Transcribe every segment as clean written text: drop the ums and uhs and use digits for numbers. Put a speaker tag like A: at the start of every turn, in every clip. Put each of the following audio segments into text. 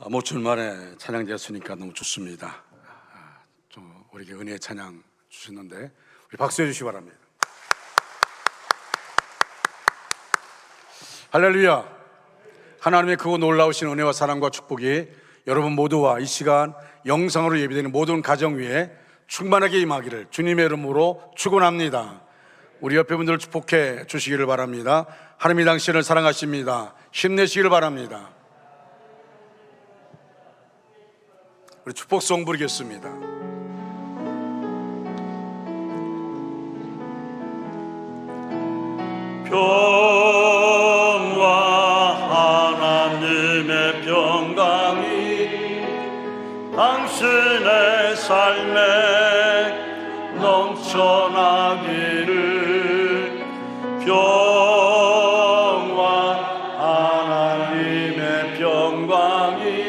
A: 모출 만에 찬양되었으니까 너무 좋습니다. 좀 우리에게 은혜의 찬양 주셨는데 우리 박수해 주시기 바랍니다. 할렐루야. 하나님의 크고 놀라우신 은혜와 사랑과 축복이 여러분 모두와 이 시간 영상으로 예비되는 모든 가정 위에 충만하게 임하기를 주님의 이름으로 축원합니다. 우리 옆에 분들 축복해 주시기를 바랍니다. 하나님이 당신을 사랑하십니다. 힘내시기를 바랍니다. 우리 축복송 부르겠습니다. 평화 하나님의 평강이 당신의 삶에 넘쳐나기를. 평화 하나님의 평강이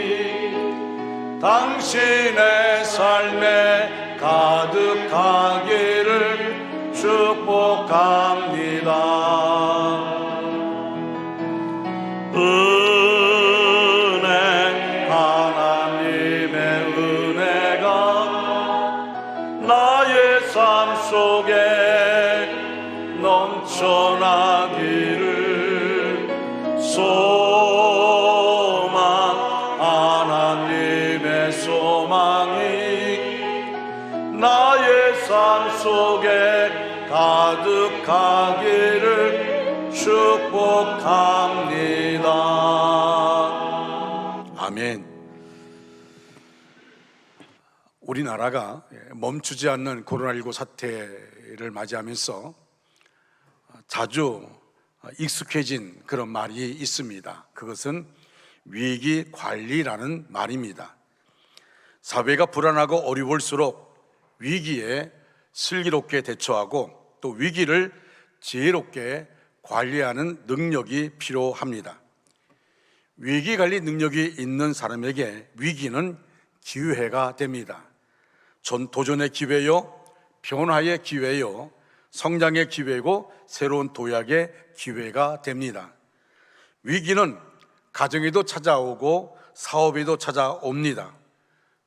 A: 당신의 삶에 가득하기를 축복합니다. 은혜, 하나님의 은혜가 나의 삶 속에 넘쳐나기를. 소망, 하나님의 소망이 나의 삶 속에 가득하기를 축복합니다. 아멘. 우리나라가 멈추지 않는 코로나19 사태를 맞이하면서 자주 익숙해진 그런 말이 있습니다. 그것은 위기 관리라는 말입니다. 사회가 불안하고 어려울수록 위기에 슬기롭게 대처하고 또 위기를 지혜롭게 관리하는 능력이 필요합니다. 위기 관리 능력이 있는 사람에게 위기는 기회가 됩니다. 도전의 기회요, 변화의 기회요, 성장의 기회고 새로운 도약의 기회가 됩니다. 위기는 가정에도 찾아오고 사업에도 찾아옵니다.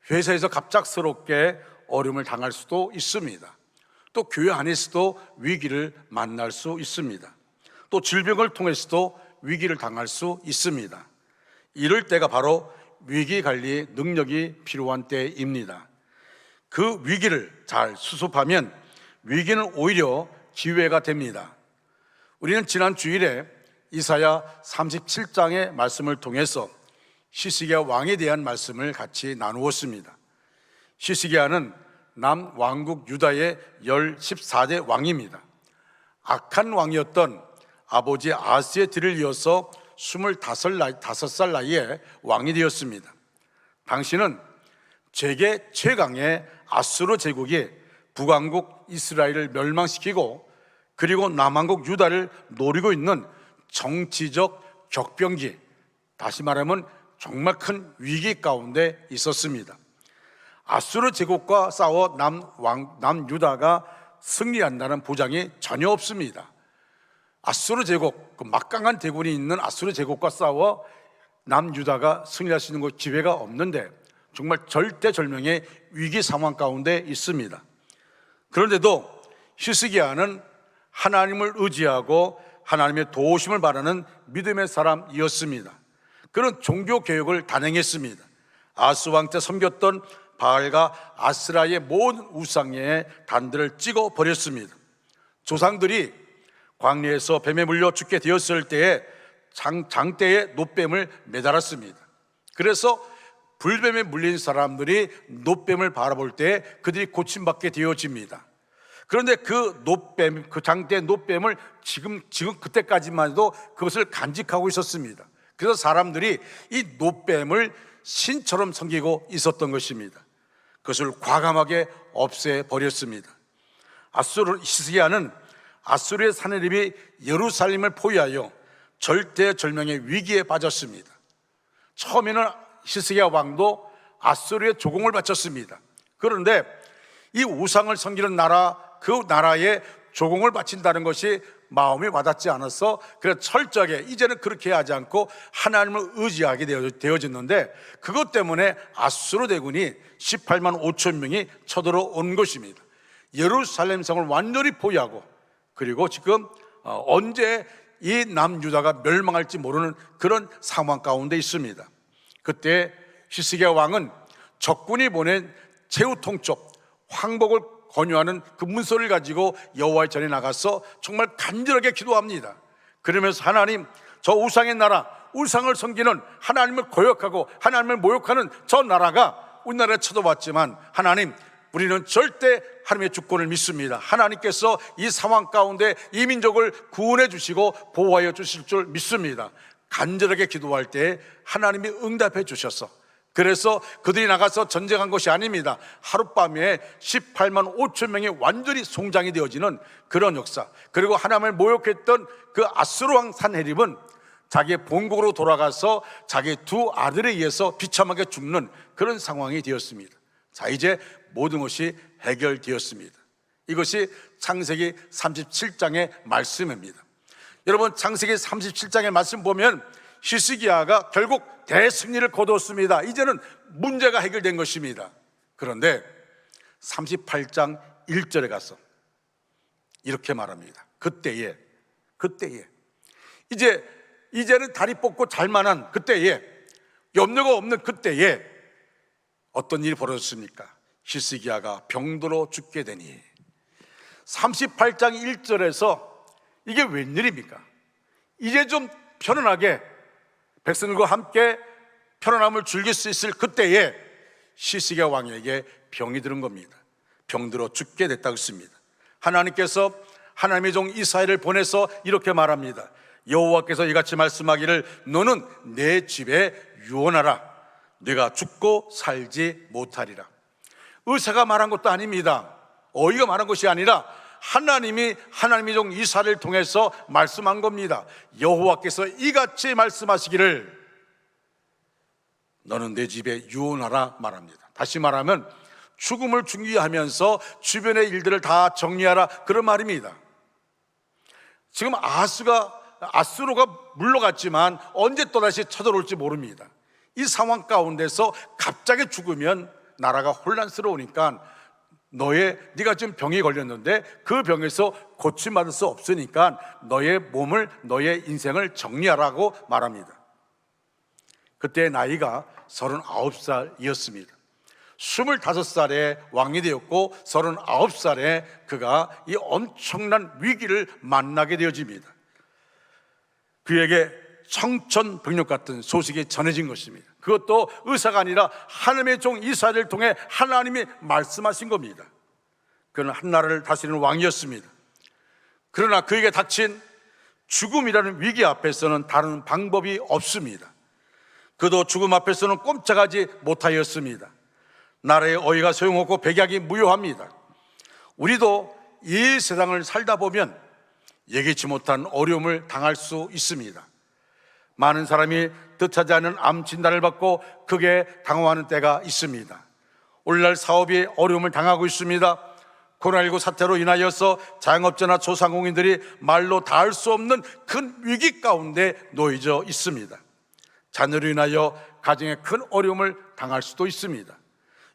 A: 회사에서 갑작스럽게 어려움을 당할 수도 있습니다. 또 교회 안에서도 위기를 만날 수 있습니다. 또 질병을 통해서도 위기를 당할 수 있습니다. 이럴 때가 바로 위기관리 능력이 필요한 때입니다. 그 위기를 잘 수습하면 위기는 오히려 기회가 됩니다. 우리는 지난 주일에 이사야 37장의 말씀을 통해서 히스기야 왕에 대한 말씀을 같이 나누었습니다. 히스기야는 남왕국 유다의 14대 왕입니다. 악한 왕이었던 아버지 아하스의 뒤를 이어서 25살 나이에 왕이 되었습니다. 당시는 세계 최강의 아수르 제국이 북왕국 이스라엘을 멸망시키고 그리고 남왕국 유다를 노리고 있는 정치적 격변기, 다시 말하면 정말 큰 위기 가운데 있었습니다. 아수르 제국과 싸워 남유다가 승리한다는 보장이 전혀 없습니다. 아수르 제국, 그 막강한 대군이 있는 아수르 제국과 싸워 남유다가 승리할 수 있는 기회가 없는데 정말 절대절명의 위기 상황 가운데 있습니다. 그런데도 히스기야는 하나님을 의지하고 하나님의 도우심을 바라는 믿음의 사람이었습니다. 그는 종교개혁을 단행했습니다. 아하스 왕 때 섬겼던 바알과 아스라의 모든 우상의 단들을 찍어버렸습니다. 조상들이 광야에서 뱀에 물려 죽게 되었을 때에 장대에 놋뱀을 매달았습니다. 그래서 불뱀에 물린 사람들이 놋뱀을 바라볼 때 그들이 고침받게 되어집니다. 그런데 그 놋뱀, 그 장대의 놋뱀을 지금 그때까지만 해도 그것을 간직하고 있었습니다. 그래서 사람들이 이 놋뱀을 신처럼 섬기고 있었던 것입니다. 그것을 과감하게 없애버렸습니다. 히스기야는 아수르의 사내립이 예루살렘을 포위하여 절대절명의 위기에 빠졌습니다. 처음에는 히스기야 왕도 아수르의 조공을 바쳤습니다. 그런데 이 우상을 섬기는 나라, 그 나라에 조공을 바친다는 것이 마음이 와닿지 않아서 그래서 철저하게 이제는 그렇게 하지 않고 하나님을 의지하게 되어졌는데, 그것 때문에 아수르 대군이 18만 5천 명이 쳐들어온 것입니다. 예루살렘 성을 완전히 포위하고, 그리고 지금 언제 이 남유다가 멸망할지 모르는 그런 상황 가운데 있습니다. 그때 히스기야 왕은 적군이 보낸 최후 통첩 황복을 권유하는 그 문서를 가지고 여호와의 전에 나가서 정말 간절하게 기도합니다. 그러면서 하나님, 저 우상의 나라, 우상을 섬기는 하나님을 거역하고 하나님을 모욕하는 저 나라가 우리나라에 쳐들어왔지만 하나님, 우리는 절대 하나님의 주권을 믿습니다. 하나님께서 이 상황 가운데 이 민족을 구원해 주시고 보호하여 주실 줄 믿습니다. 간절하게 기도할 때 하나님이 응답해 주셔서, 그래서 그들이 나가서 전쟁한 것이 아닙니다. 하룻밤에 18만 5천 명이 완전히 송장이 되어지는 그런 역사, 그리고 하나님을 모욕했던 그 아수르 왕 산헤립은 자기의 본국으로 돌아가서 자기 두 아들에 의해서 비참하게 죽는 그런 상황이 되었습니다. 자, 이제 모든 것이 해결되었습니다. 이것이 창세기 37장의 말씀입니다. 여러분, 창세기 37장의 말씀 보면 히스기야가 결국 대승리를 거두었습니다. 이제는 문제가 해결된 것입니다. 그런데 38장 1절에 가서 이렇게 말합니다. 그때에 이제는 다리 뻗고 잘만한 그때에, 염려가 없는 그때에 어떤 일이 벌어졌습니까? 히스기야가 병들어 죽게 되니. 38장 1절에서 이게 웬일입니까? 이제 좀 편안하게 백성들과 함께 편안함을 즐길 수 있을 그때에 히스기야 왕에게 병이 들은 겁니다. 병들어 죽게 됐다고 했습니다. 하나님께서 하나님의 종 이사야를 보내서 이렇게 말합니다. 여호와께서 이같이 말씀하기를, 너는 내 집에 유언하라. 네가 죽고 살지 못하리라. 의사가 말한 것도 아닙니다. 어이가 말한 것이 아니라 하나님이 하나님의 종 이사야를 통해서 말씀한 겁니다. 여호와께서 이같이 말씀하시기를, 너는 내 집에 유언하라 말합니다. 다시 말하면 죽음을 중요하면서 주변의 일들을 다 정리하라, 그런 말입니다. 지금 아수르가 물러갔지만 언제 또다시 쳐들어올지 모릅니다. 이 상황 가운데서 갑자기 죽으면 나라가 혼란스러우니까 네가 지금 병이 걸렸는데 그 병에서 고침받을 수 없으니까 너의 몸을, 너의 인생을 정리하라고 말합니다. 그때 나이가 39살이었습니다 25살에 왕이 되었고 39살에 그가 이 엄청난 위기를 만나게 되어집니다. 그에게 청천벽력 같은 소식이 전해진 것입니다. 그것도 의사가 아니라 하나님의 종 이사야를 통해 하나님이 말씀하신 겁니다. 그는 한나라를 다스리는 왕이었습니다. 그러나 그에게 닥친 죽음이라는 위기 앞에서는 다른 방법이 없습니다. 그도 죽음 앞에서는 꼼짝하지 못하였습니다. 나라의 어이가 소용없고 백약이 무효합니다. 우리도 이 세상을 살다 보면 예기치 못한 어려움을 당할 수 있습니다. 많은 사람이 뜻하지 않은 암 진단을 받고 크게 당황하는 때가 있습니다. 오늘날 사업이 어려움을 당하고 있습니다. 코로나19 사태로 인하여서 자영업자나 소상공인들이 말로 닿을 수 없는 큰 위기 가운데 놓여져 있습니다. 자녀로 인하여 가정에 큰 어려움을 당할 수도 있습니다.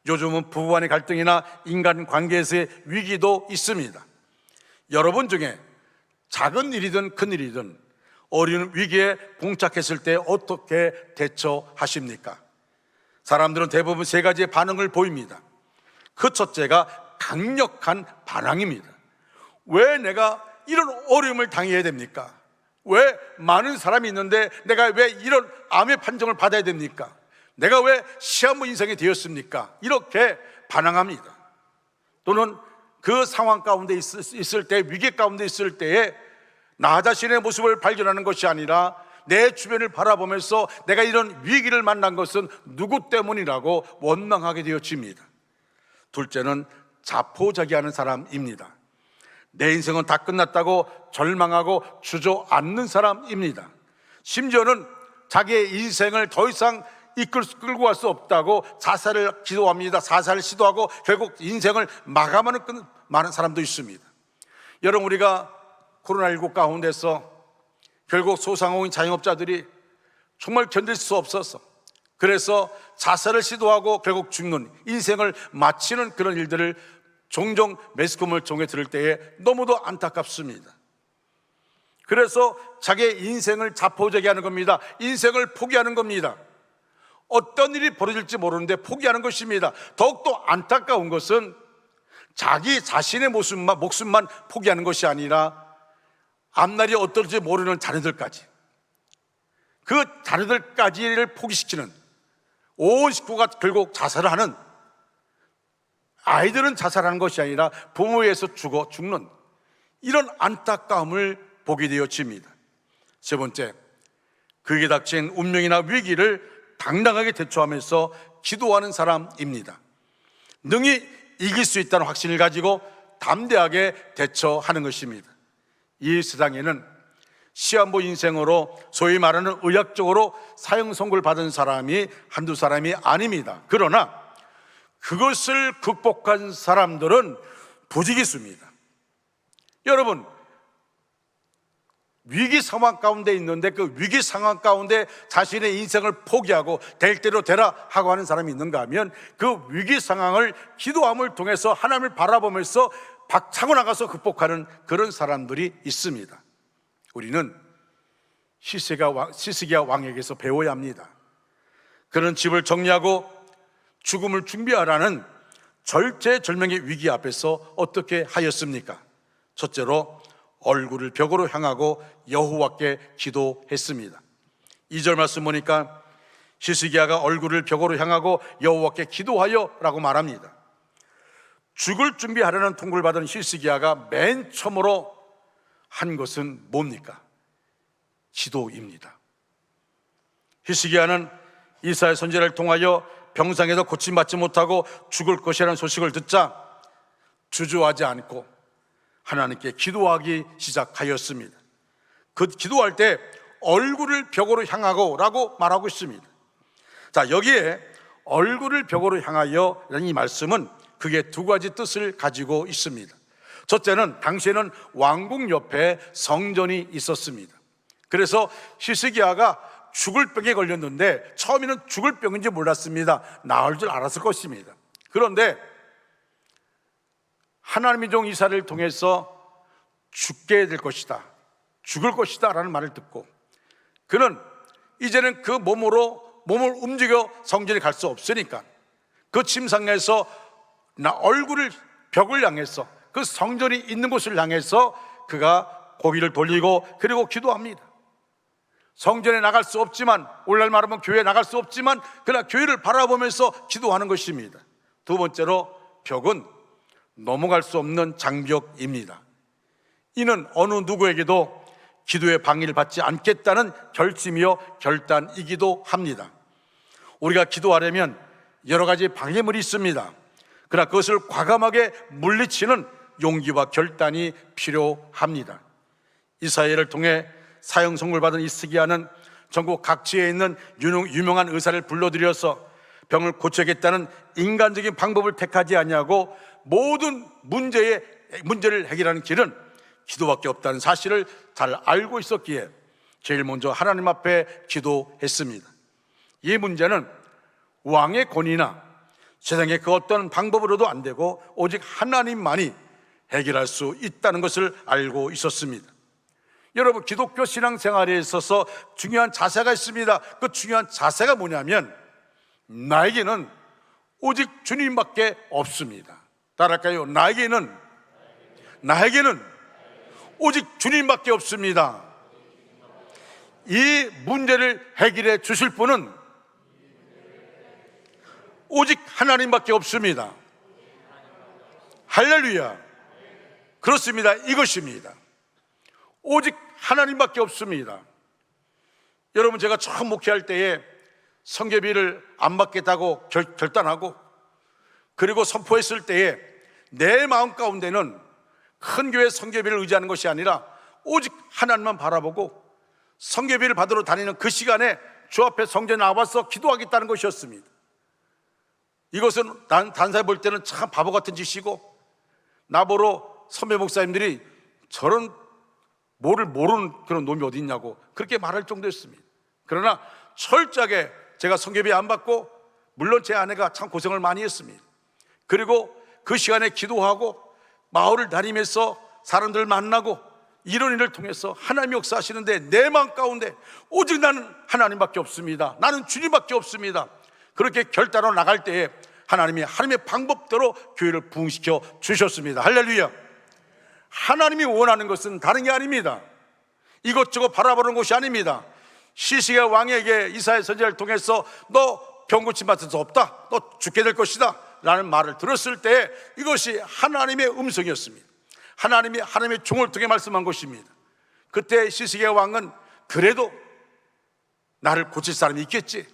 A: 요즘은 부부간의 갈등이나 인간관계에서의 위기도 있습니다. 여러분 중에 작은 일이든 큰 일이든 어려운 위기에 봉착했을 때 어떻게 대처하십니까? 사람들은 대부분 세 가지의 반응을 보입니다. 그 첫째가 강력한 반항입니다. 왜 내가 이런 어려움을 당해야 됩니까? 왜 많은 사람이 있는데 내가 왜 이런 암의 판정을 받아야 됩니까? 내가 왜 시한부 인생이 되었습니까? 이렇게 반항합니다. 또는 그 상황 가운데 있을 때, 위기 가운데 있을 때에 나 자신의 모습을 발견하는 것이 아니라 내 주변을 바라보면서 내가 이런 위기를 만난 것은 누구 때문이라고 원망하게 되어집니다. 둘째는 자포자기하는 사람입니다. 내 인생은 다 끝났다고 절망하고 주저앉는 사람입니다. 심지어는 자기의 인생을 더 이상 끌고 갈 수 없다고 자살을 기도합니다. 자살을 시도하고 결국 인생을 마감하는 많은 사람도 있습니다. 여러분, 우리가 코로나19 가운데서 결국 소상공인 자영업자들이 정말 견딜 수 없어서 그래서 자살을 시도하고 결국 죽는, 인생을 마치는 그런 일들을 종종 매스컴을 통해 들을 때에 너무도 안타깝습니다. 그래서 자기의 인생을 자포자기 하는 겁니다. 인생을 포기하는 겁니다. 어떤 일이 벌어질지 모르는데 포기하는 것입니다. 더욱더 안타까운 것은 자기 자신의 목숨만 포기하는 것이 아니라 앞날이 어떨지 모르는 자녀들까지, 그 자녀들까지를 포기시키는, 온 식구가 결국 자살을 하는, 아이들은 자살하는 것이 아니라 부모에 의해서 죽는 이런 안타까움을 보게 되어집니다. 세 번째, 그에게 닥친 운명이나 위기를 당당하게 대처하면서 기도하는 사람입니다. 능히 이길 수 있다는 확신을 가지고 담대하게 대처하는 것입니다. 이 세상에는 시한부 인생으로 소위 말하는 의학적으로 사형 선고를 받은 사람이 한두 사람이 아닙니다. 그러나 그것을 극복한 사람들은 부지기수입니다. 여러분, 위기 상황 가운데 있는데 그 위기 상황 가운데 자신의 인생을 포기하고 될 대로 되라 하고 하는 사람이 있는가 하면 그 위기 상황을 기도함을 통해서 하나님을 바라보면서 박차고 나가서 극복하는 그런 사람들이 있습니다. 우리는 시스기야 왕에게서 배워야 합니다. 그는 집을 정리하고 죽음을 준비하라는 절체절명의 위기 앞에서 어떻게 하였습니까? 첫째로 얼굴을 벽으로 향하고 여호와께 기도했습니다. 2절 말씀 보니까 시스기야가 얼굴을 벽으로 향하고 여호와께 기도하여 라고 말합니다. 죽을 준비하려는 통고를 받은 시스기야가 맨 처음으로 한 것은 뭡니까? 기도입니다. 시스기야는 이사야 선지자를 통하여 병상에서 고침받지 못하고 죽을 것이라는 소식을 듣자 주저하지 않고 하나님께 기도하기 시작하였습니다. 그 기도할 때 얼굴을 벽으로 향하고 라고 말하고 있습니다. 자, 여기에 얼굴을 벽으로 향하여 라는 이 말씀은 그게 두 가지 뜻을 가지고 있습니다. 첫째는 당시에는 왕궁 옆에 성전이 있었습니다. 그래서 시스기야가 죽을 병에 걸렸는데 처음에는 죽을 병인지 몰랐습니다. 나을 줄 알았을 것입니다. 그런데 하나님의 종 이사야를 통해서 죽게 될 것이다, 죽을 것이다 라는 말을 듣고 그는 이제는 그 몸을 움직여 성전에 갈 수 없으니까 그 침상에서 얼굴을 벽을 향해서 그 성전이 있는 곳을 향해서 그가 고개를 돌리고 그리고 기도합니다. 성전에 나갈 수 없지만, 오늘날 말하면 교회에 나갈 수 없지만 그러나 교회를 바라보면서 기도하는 것입니다. 두 번째로 벽은 넘어갈 수 없는 장벽입니다. 이는 어느 누구에게도 기도의 방해를 받지 않겠다는 결심이요 결단이기도 합니다. 우리가 기도하려면 여러 가지 방해물이 있습니다. 그러나 그것을 과감하게 물리치는 용기와 결단이 필요합니다. 이사야를 통해 사형 선고를 받은 시스기야는 전국 각지에 있는 유명한 의사를 불러들여서 병을 고쳐야겠다는 인간적인 방법을 택하지 아니하고 모든 문제를 해결하는 길은 기도밖에 없다는 사실을 잘 알고 있었기에 제일 먼저 하나님 앞에 기도했습니다. 이 문제는 왕의 권위나 세상의 그 어떤 방법으로도 안 되고 오직 하나님만이 해결할 수 있다는 것을 알고 있었습니다. 여러분, 기독교 신앙생활에 있어서 중요한 자세가 있습니다. 그 중요한 자세가 뭐냐면 나에게는 오직 주님밖에 없습니다. 따라할까요? 나에게는 오직 주님밖에 없습니다. 이 문제를 해결해 주실 분은 오직 하나님밖에 없습니다. 할렐루야. 그렇습니다. 이것입니다. 오직 하나님밖에 없습니다. 여러분, 제가 처음 목회할 때에 성교비를 안 받겠다고 결단하고 그리고 선포했을 때에 내 마음 가운데는 큰 교회 성교비를 의지하는 것이 아니라 오직 하나님만 바라보고 성교비를 받으러 다니는 그 시간에 주 앞에 성전에 나와서 기도하겠다는 것이었습니다. 이것은 단사에 볼 때는 참 바보 같은 짓이고 나보러 선배 목사님들이 저런 뭐를 모르는 그런 놈이 어디 있냐고 그렇게 말할 정도였습니다. 그러나 철저하게 제가 성교비 안 받고, 물론 제 아내가 참 고생을 많이 했습니다. 그리고 그 시간에 기도하고 마을을 다니면서 사람들 만나고 이런 일을 통해서 하나님이 역사하시는데, 내 마음 가운데 오직 나는 하나님밖에 없습니다, 나는 주님밖에 없습니다, 그렇게 결단으로 나갈 때에 하나님이 하나님의 방법대로 교회를 부흥시켜 주셨습니다. 할렐루야. 하나님이 원하는 것은 다른 게 아닙니다. 이것저것 바라보는 것이 아닙니다. 시시의 왕에게 이사야 선지자를 통해서 너 병 고침 받을 수 없다, 너 죽게 될 것이다 라는 말을 들었을 때 이것이 하나님의 음성이었습니다. 하나님이 하나님의 종을 통해 말씀한 것입니다. 그때 시시의 왕은 그래도 나를 고칠 사람이 있겠지,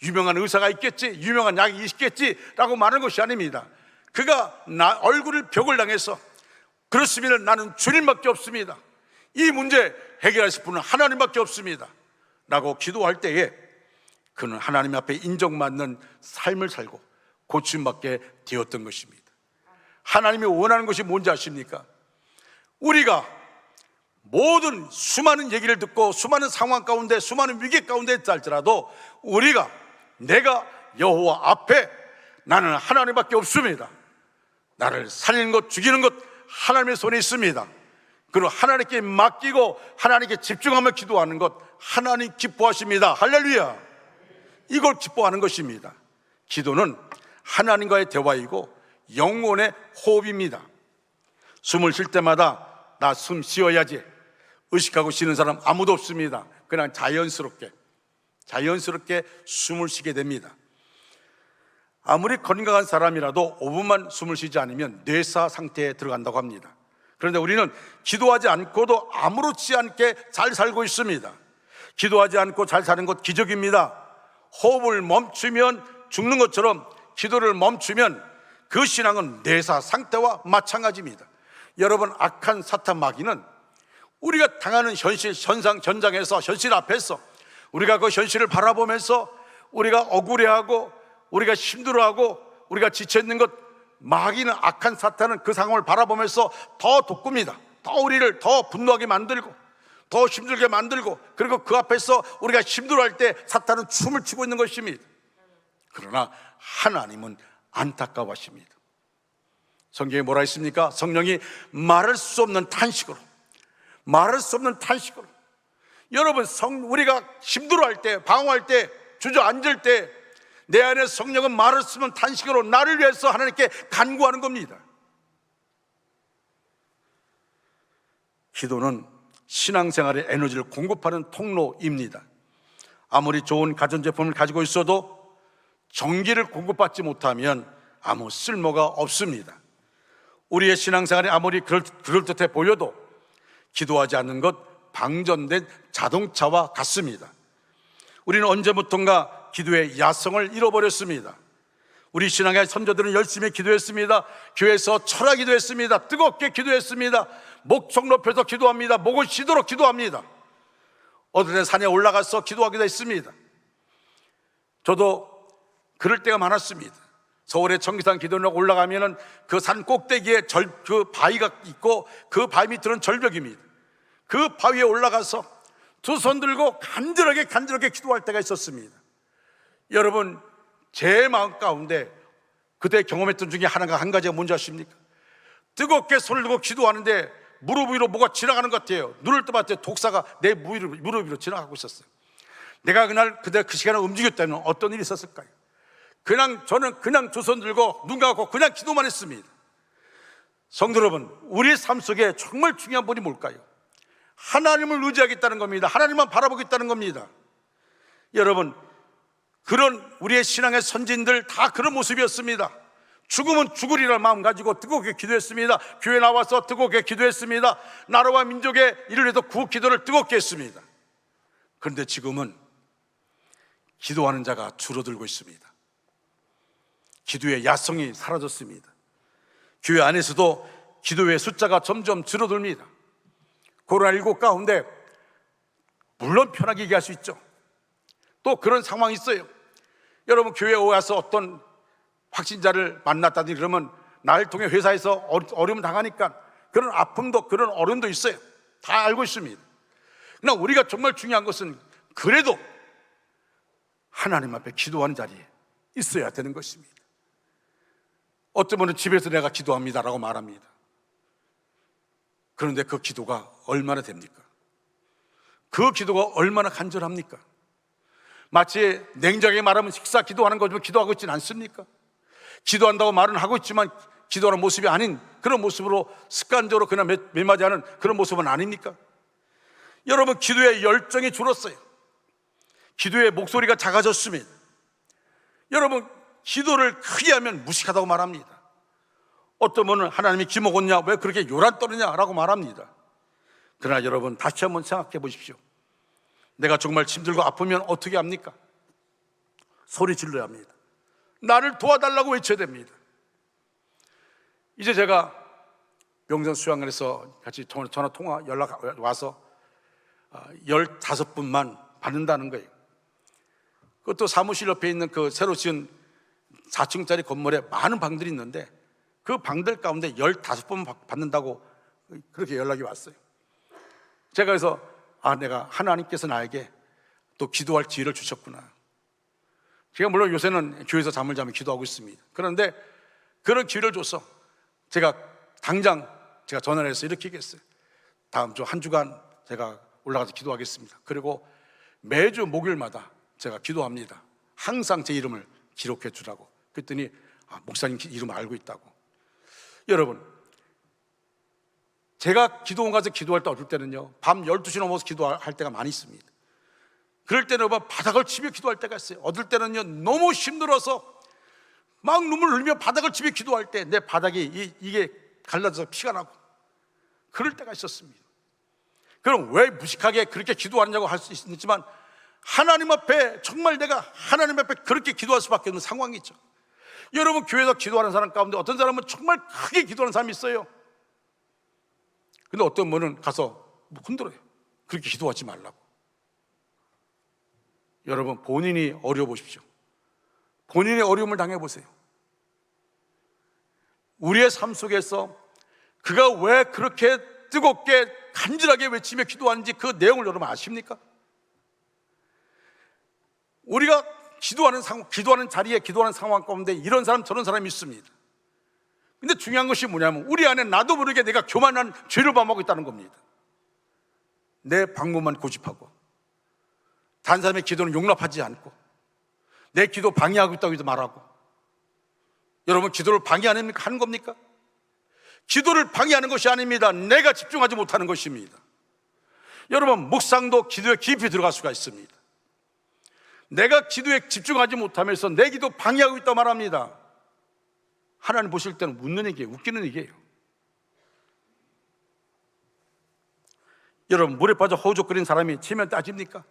A: 유명한 의사가 있겠지, 유명한 약이 있겠지 라고 말하는 것이 아닙니다. 그가 나 얼굴을 벽을 당해서 그렇습니다, 나는 주님밖에 없습니다, 이 문제 해결하실 분은 하나님밖에 없습니다 라고 기도할 때에 그는 하나님 앞에 인정받는 삶을 살고 고침받게 되었던 것입니다. 하나님이 원하는 것이 뭔지 아십니까? 우리가 모든 수많은 얘기를 듣고 수많은 상황 가운데, 수많은 위기 가운데 있을지라도 우리가 내가 여호와 앞에 나는 하나님밖에 없습니다, 나를 살리는 것 죽이는 것 하나님의 손에 있습니다, 그리고 하나님께 맡기고 하나님께 집중하며 기도하는 것 하나님 기뻐하십니다. 할렐루야. 이걸 기뻐하는 것입니다. 기도는 하나님과의 대화이고 영혼의 호흡입니다. 숨을 쉴 때마다 나 숨 쉬어야지 의식하고 쉬는 사람 아무도 없습니다. 그냥 자연스럽게 숨을 쉬게 됩니다. 아무리 건강한 사람이라도 5분만 숨을 쉬지 않으면 뇌사 상태에 들어간다고 합니다. 그런데 우리는 기도하지 않고도 아무렇지 않게 잘 살고 있습니다. 기도하지 않고 잘 사는 것 기적입니다. 호흡을 멈추면 죽는 것처럼 기도를 멈추면 그 신앙은 뇌사 상태와 마찬가지입니다. 여러분, 악한 사탄 마귀는 우리가 당하는 현실, 현장에서, 현실 앞에서 우리가 그 현실을 바라보면서 우리가 억울해하고 우리가 힘들어하고 우리가 지쳐있는 것, 마귀는, 악한 사탄은 그 상황을 바라보면서 더 돋굽니다. 더 우리를 더 분노하게 만들고 더 힘들게 만들고, 그리고 그 앞에서 우리가 힘들어할 때 사탄은 춤을 추고 있는 것입니다. 그러나 하나님은 안타까워하십니다. 성경에 뭐라 했습니까? 성령이 말할 수 없는 탄식으로, 여러분, 우리가 힘들어할 때, 방황할 때, 주저앉을 때 내 안에 성령은 말할 수 없는 탄식으로 나를 위해서 하나님께 간구하는 겁니다. 기도는 신앙생활의 에너지를 공급하는 통로입니다. 아무리 좋은 가전제품을 가지고 있어도 전기를 공급받지 못하면 아무 쓸모가 없습니다. 우리의 신앙생활이 아무리 그럴듯해 보여도 기도하지 않는 것 방전된 자동차와 같습니다. 우리는 언제부턴가 기도의 야성을 잃어버렸습니다. 우리 신앙의 선조들은 열심히 기도했습니다. 교회에서 철야 기도했습니다. 뜨겁게 기도했습니다. 목청 높여서 기도합니다. 목을 쉬도록 기도합니다. 어떤 산에 올라가서 기도하기도 했습니다. 저도 그럴 때가 많았습니다. 서울의 청기산 기도원으로 올라가면은 그 산 꼭대기에 그 바위가 있고 그 바위 밑으로는 절벽입니다. 그 바위에 올라가서 두 손 들고 간절하게 기도할 때가 있었습니다. 여러분, 제 마음 가운데 그때 경험했던 중에 하나가 한 가지가 뭔지 아십니까? 뜨겁게 손을 들고 기도하는데 무릎 위로 뭐가 지나가는 것 같아요. 눈을 떠봤더니 독사가 내 무릎 위로 지나가고 있었어요. 내가 그때 그 시간에 움직였다면 어떤 일이 있었을까요? 저는 그냥 두 손 들고 눈 감고 그냥 기도만 했습니다. 성도 여러분, 우리 삶 속에 정말 중요한 분이 뭘까요? 하나님을 의지하겠다는 겁니다. 하나님만 바라보겠다는 겁니다. 여러분, 그런 우리의 신앙의 선진들 다 그런 모습이었습니다. 죽으면 죽으리라는 마음 가지고 뜨겁게 기도했습니다. 교회 나와서 뜨겁게 기도했습니다. 나라와 민족의 일을 위해서 구호 기도를 뜨겁게 했습니다. 그런데 지금은 기도하는 자가 줄어들고 있습니다. 기도의 야성이 사라졌습니다. 교회 안에서도 기도의 숫자가 점점 줄어듭니다. 코로나19 가운데 물론 편하게 얘기할 수 있죠. 또 그런 상황이 있어요. 여러분, 교회에 와서 어떤 확진자를 만났다든지 그러면 나를 통해 회사에서 어려움 당하니까 그런 아픔도, 그런 어려움도 있어요. 다 알고 있습니다. 그러나 우리가 정말 중요한 것은 그래도 하나님 앞에 기도하는 자리에 있어야 되는 것입니다. 어떤 분은 집에서 내가 기도합니다라고 말합니다. 그런데 그 기도가 얼마나 됩니까? 그 기도가 얼마나 간절합니까? 마치 냉정하게 말하면 식사 기도하는 것처럼 기도하고 있지는 않습니까? 기도한다고 말은 하고 있지만 기도하는 모습이 아닌 그런 모습으로 습관적으로 그냥 몇 마디 하는 그런 모습은 아닙니까? 여러분, 기도의 열정이 줄었어요. 기도의 목소리가 작아졌습니다. 여러분, 기도를 크게 하면 무식하다고 말합니다. 어떤 분은 하나님이 기 먹었냐, 왜 그렇게 요란 떠느냐라고 말합니다. 그러나 여러분, 다시 한번 생각해 보십시오. 내가 정말 힘들고 아프면 어떻게 합니까? 소리 질러야 합니다. 나를 도와달라고 외쳐야 됩니다. 이제 제가 명전 수양관에서 같이 전화 통화 연락 와서 15분만 받는다는 거예요. 그것도 사무실 옆에 있는 그 새로 지은 4층짜리 건물에 많은 방들이 있는데 그 방들 가운데 15번 받는다고 그렇게 연락이 왔어요. 제가 그래서 내가 하나님께서 나에게 또 기도할 기회를 주셨구나. 제가 물론 요새는 교회에서 잠을 자면 기도하고 있습니다. 그런데 그런 기회를 줘서 제가 당장 전화를 해서 이렇게 얘기했어요. 다음 주 한 주간 제가 올라가서 기도하겠습니다. 그리고 매주 목요일마다 제가 기도합니다. 항상 제 이름을 기록해 주라고. 그랬더니 목사님 이름을 알고 있다고. 여러분, 제가 기도원 가서 기도할 때 어떨 때는요, 밤 12시 넘어서 기도할 때가 많이 있습니다. 그럴 때는 바닥을 치며 기도할 때가 있어요. 어떨 때는요, 너무 힘들어서 막 눈물 흘리며 바닥을 치며 기도할 때 내 바닥이 이게 갈라져서 피가 나고 그럴 때가 있었습니다. 그럼 왜 무식하게 그렇게 기도하느냐고 할 수 있지만 하나님 앞에 정말 내가 하나님 앞에 그렇게 기도할 수밖에 없는 상황이죠. 여러분, 교회에서 기도하는 사람 가운데 어떤 사람은 정말 크게 기도하는 사람이 있어요. 근데 어떤 분은 가서 흔들어요. 그렇게 기도하지 말라고. 여러분, 본인이 어려워 보십시오. 본인의 어려움을 당해보세요. 우리의 삶 속에서 그가 왜 그렇게 뜨겁게 간절하게 외치며 기도하는지 그 내용을 여러분 아십니까? 우리가 기도하는 자리에 기도하는 상황 가운데 이런 사람 저런 사람이 있습니다. 근데 중요한 것이 뭐냐면 우리 안에 나도 모르게 내가 교만한 죄를 범하고 있다는 겁니다. 내 방법만 고집하고 다른 사람의 기도는 용납하지 않고 내 기도 방해하고 있다고 해도 말하고. 여러분, 기도를 방해하는 겁니까? 기도를 방해하는 것이 아닙니다. 내가 집중하지 못하는 것입니다. 여러분, 묵상도 기도에 깊이 들어갈 수가 있습니다. 내가 기도에 집중하지 못하면서 내 기도 방해하고 있다고 말합니다. 하나님 보실 때는 웃는 얘기예요. 웃기는 얘기예요. 여러분, 물에 빠져 허우적거리는 사람이 치면 따집니까?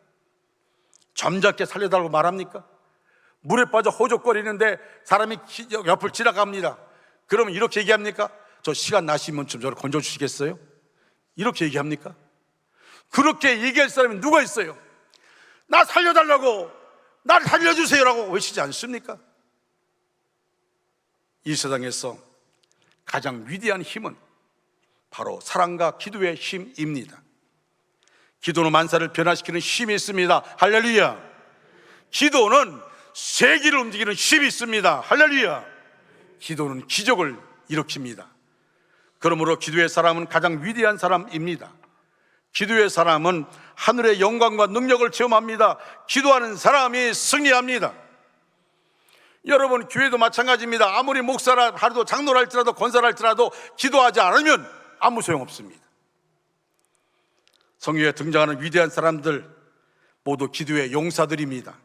A: 점잖게 살려달라고 말합니까? 물에 빠져 허우적거리는데 사람이 옆을 지나갑니다. 그러면 이렇게 얘기합니까? 저 시간 나시면 좀 저를 건져주시겠어요? 이렇게 얘기합니까? 그렇게 얘기할 사람이 누가 있어요? 나 살려달라고, 나를 살려주세요라고 외치지 않습니까? 이 세상에서 가장 위대한 힘은 바로 사랑과 기도의 힘입니다. 기도는 만사를 변화시키는 힘이 있습니다. 할렐루야. 기도는 세계를 움직이는 힘이 있습니다. 할렐루야. 기도는 기적을 일으킵니다. 그러므로 기도의 사람은 가장 위대한 사람입니다. 기도의 사람은 하늘의 영광과 능력을 체험합니다. 기도하는 사람이 승리합니다. 여러분, 교회도 마찬가지입니다. 아무리 목사라 하루도 장로라 할지라도 권사라 할지라도 기도하지 않으면 아무 소용없습니다. 성경에 등장하는 위대한 사람들 모두 기도의 용사들입니다.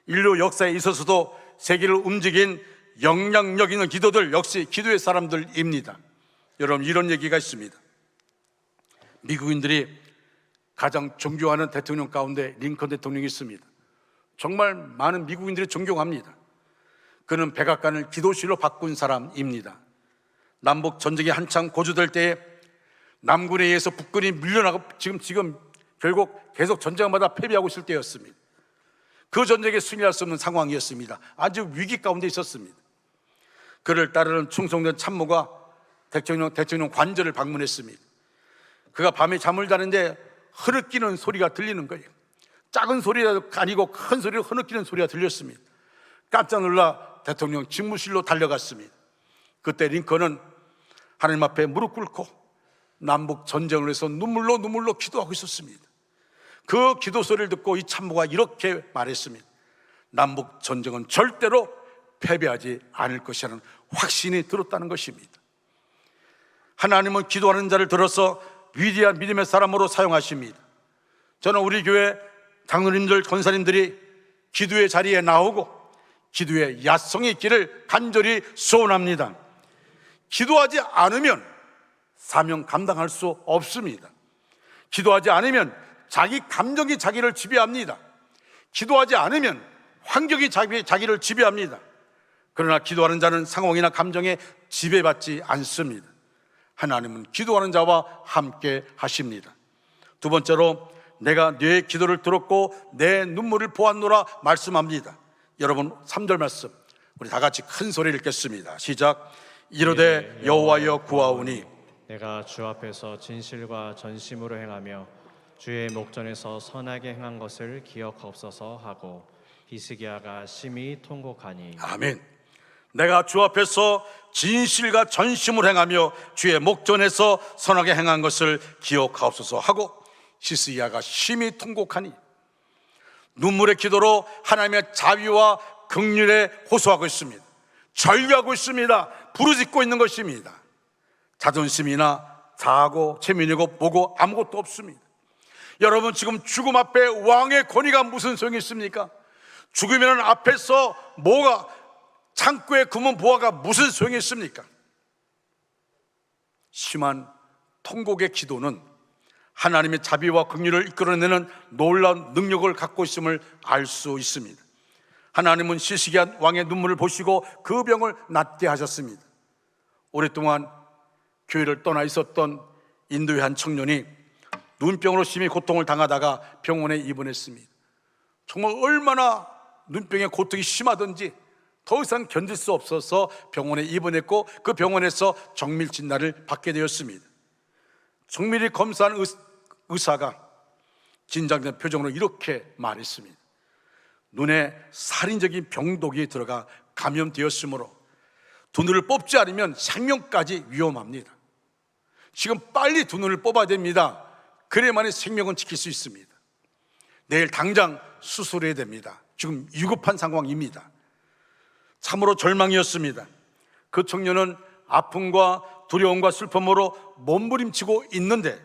A: 인류 역사에 있어서도 세계를 움직인 영향력 있는 기도들 역시 기도의 사람들입니다. 여러분, 이런 얘기가 있습니다. 미국인들이 가장 존경하는 대통령 가운데 링컨 대통령이 있습니다. 정말 많은 미국인들이 존경합니다. 그는 백악관을 기도실로 바꾼 사람입니다. 남북 전쟁이 한창 고조될 때에 남군에 의해서 북군이 밀려나고 지금 결국 계속 전쟁마다 패배하고 있을 때였습니다. 그 전쟁에 승리할 수 없는 상황이었습니다. 아주 위기 가운데 있었습니다. 그를 따르는 충성된 참모가 대통령 관저를 방문했습니다. 그가 밤에 잠을 자는데 흐느끼는 소리가 들리는 거예요. 작은 소리가 아니고 큰 소리로 흐느끼는 소리가 들렸습니다. 깜짝 놀라 대통령 집무실로 달려갔습니다. 그때 링컨은 하나님 앞에 무릎 꿇고 남북 전쟁을 해서 눈물로 기도하고 있었습니다. 그 기도 소리를 듣고 이 참모가 이렇게 말했습니다. 남북 전쟁은 절대로 패배하지 않을 것이라는 확신이 들었다는 것입니다. 하나님은 기도하는 자를 들어서 위대한 믿음의 사람으로 사용하십니다. 저는 우리 교회 장로님들, 권사님들이 기도의 자리에 나오고 기도의 야성이 있기를 간절히 소원합니다. 기도하지 않으면 사명 감당할 수 없습니다. 기도하지 않으면 자기 감정이 자기를 지배합니다. 기도하지 않으면 환경이 자기를 지배합니다. 그러나 기도하는 자는 상황이나 감정에 지배받지 않습니다. 하나님은 기도하는 자와 함께 하십니다. 두 번째로 내가 네 기도를 들었고 내 눈물을 보았노라 말씀합니다. 여러분 3절 말씀 우리 다 같이 큰 소리를 읽겠습니다. 시작. 이르되 여호와여 구하오니
B: 내가 주 앞에서 진실과 전심으로 행하며 주의 목전에서 선하게 행한 것을 기억하옵소서 하고 히스기야가 심히 통곡하니.
A: 아멘. 내가 주 앞에서 진실과 전심으로 행하며 주의 목전에서 선하게 행한 것을 기억하옵소서 하고 히스기야가 심히 통곡하니. 눈물의 기도로 하나님의 자비와 긍휼에 호소하고 있습니다. 절규하고 있습니다. 부르짖고 있는 것입니다. 자존심이나 자하고 체면이고 뭐고 아무것도 없습니다. 여러분 지금 죽음 앞에 왕의 권위가 무슨 소용이 있습니까? 죽으면 앞에서 뭐가 창고에 금은 보화가 무슨 소용이 있습니까? 심한 통곡의 기도는 하나님의 자비와 긍휼을 이끌어내는 놀라운 능력을 갖고 있음을 알 수 있습니다. 하나님은 히스기야 왕의 눈물을 보시고 그 병을 낫게 하셨습니다. 오랫동안 교회를 떠나 있었던 인도의 한 청년이 눈병으로 심히 고통을 당하다가 병원에 입원했습니다. 정말 얼마나 눈병의 고통이 심하든지 더 이상 견딜 수 없어서 병원에 입원했고 그 병원에서 정밀 진단을 받게 되었습니다. 정밀히 검사한 의사가 긴장된 표정으로 이렇게 말했습니다. 눈에 살인적인 병독이 들어가 감염되었으므로 두 눈을 뽑지 않으면 생명까지 위험합니다. 지금 빨리 두 눈을 뽑아야 됩니다. 그래야만이 생명은 지킬 수 있습니다. 내일 당장 수술해야 됩니다. 지금 위급한 상황입니다. 참으로 절망이었습니다. 그 청년은 아픔과 두려움과 슬픔으로 몸부림치고 있는데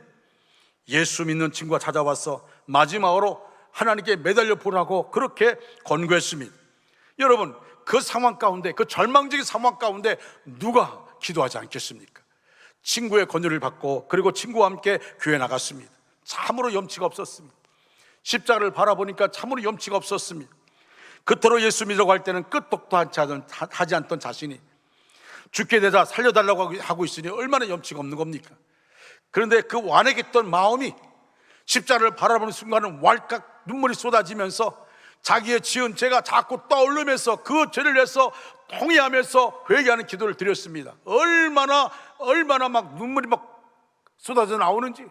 A: 예수 믿는 친구가 찾아와서 마지막으로 하나님께 매달려 보라고 그렇게 권고했습니다. 여러분 그 상황 가운데, 그 절망적인 상황 가운데 누가 기도하지 않겠습니까? 친구의 권유를 받고 그리고 친구와 함께 교회 나갔습니다. 참으로 염치가 없었습니다. 십자가를 바라보니까 참으로 염치가 없었습니다. 그토록 예수 믿으라고 할 때는 끄떡도 하지 않던 자신이 죽게 되자 살려달라고 하고 있으니 얼마나 염치가 없는 겁니까? 그런데 그 완액했던 마음이 십자가를 바라보는 순간은 왈칵 눈물이 쏟아지면서 자기의 지은 죄가 자꾸 떠오르면서 그 죄를 위해서 통회하면서 회개하는 기도를 드렸습니다. 얼마나 막 눈물이 막 쏟아져 나오는지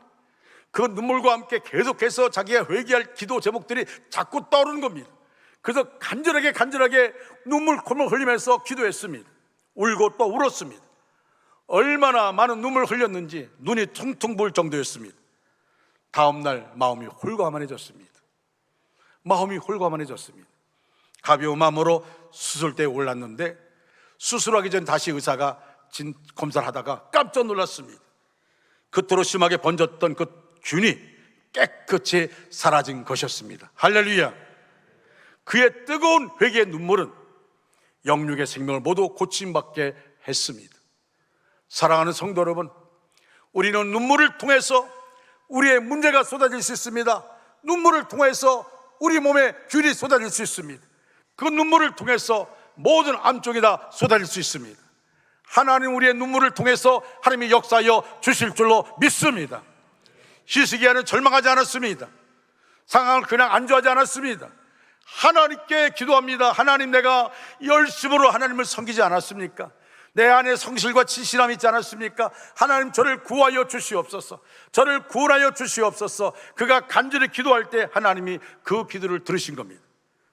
A: 그 눈물과 함께 계속해서 자기가 회개할 기도 제목들이 자꾸 떠오르는 겁니다. 그래서 간절하게 눈물콧물 흘리면서 기도했습니다. 울고 또 울었습니다. 얼마나 많은 눈물을 흘렸는지 눈이 퉁퉁 부을 정도였습니다. 다음날 마음이 홀가만해졌습니다. 가벼운 마음으로 수술대에 올랐는데 수술하기 전 다시 의사가 검사를 하다가 깜짝 놀랐습니다. 그토록 심하게 번졌던 그 균이 깨끗이 사라진 것이었습니다. 할렐루야. 그의 뜨거운 회개의 눈물은 영육의 생명을 모두 고침받게 했습니다. 사랑하는 성도 여러분, 우리는 눈물을 통해서 우리의 문제가 쏟아질 수 있습니다. 눈물을 통해서 우리 몸에 균이 쏟아질 수 있습니다. 그 눈물을 통해서 모든 암쪽이 다 쏟아질 수 있습니다. 하나님 우리의 눈물을 통해서 하나님이 역사하여 주실 줄로 믿습니다. 히스기야는 절망하지 않았습니다. 상황을 그냥 안주하지 않았습니다. 하나님께 기도합니다. 하나님, 내가 열심으로 하나님을 섬기지 않았습니까? 내 안에 성실과 진실함이 있지 않았습니까? 하나님 저를 구하여 주시옵소서. 저를 구원하여 주시옵소서. 그가 간절히 기도할 때 하나님이 그 기도를 들으신 겁니다.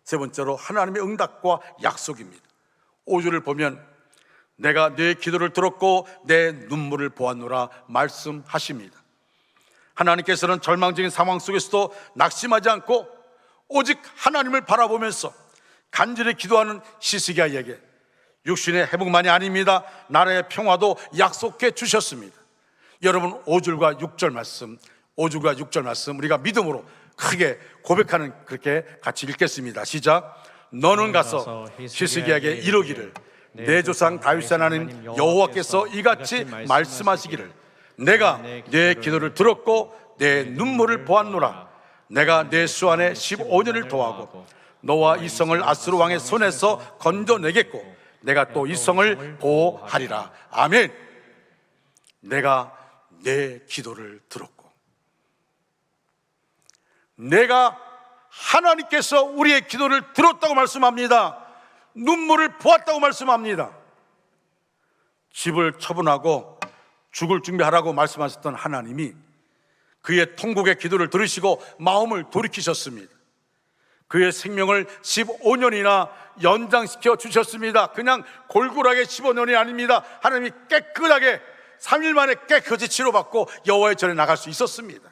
A: 세 번째로 하나님의 응답과 약속입니다. 5절을 보면 내가 내 기도를 들었고 내 눈물을 보았노라 말씀하십니다. 하나님께서는 절망적인 상황 속에서도 낙심하지 않고 오직 하나님을 바라보면서 간절히 기도하는 히스기야에게 육신의 회복만이 아닙니다, 나라의 평화도 약속해 주셨습니다. 여러분 5절과 6절 말씀, 5절과 6절 말씀 우리가 믿음으로 크게 고백하는, 그렇게 같이 읽겠습니다. 시작. 너는 가서 히스기야에게 이르기를 내 조상 다윗의 하나님 여호와께서 이같이 말씀하시기를 내가 내 기도를 들었고 내 눈물을 보았노라. 내가 내 수 안에 15년을 도하고 너와 이 성을 아스루 왕의 손에서 건져내겠고 내가 또 이 성을 보호하리라. 아멘. 내가 내 기도를 들었고, 내가 하나님께서 우리의 기도를 들었다고 말씀합니다. 눈물을 보았다고 말씀합니다. 집을 처분하고 죽을 준비하라고 말씀하셨던 하나님이 그의 통곡의 기도를 들으시고 마음을 돌이키셨습니다. 그의 생명을 15년이나 연장시켜 주셨습니다. 그냥 골골하게 15년이 아닙니다. 하나님이 깨끗하게 3일 만에 깨끗이 치료받고 여호와의 전에 나갈 수 있었습니다.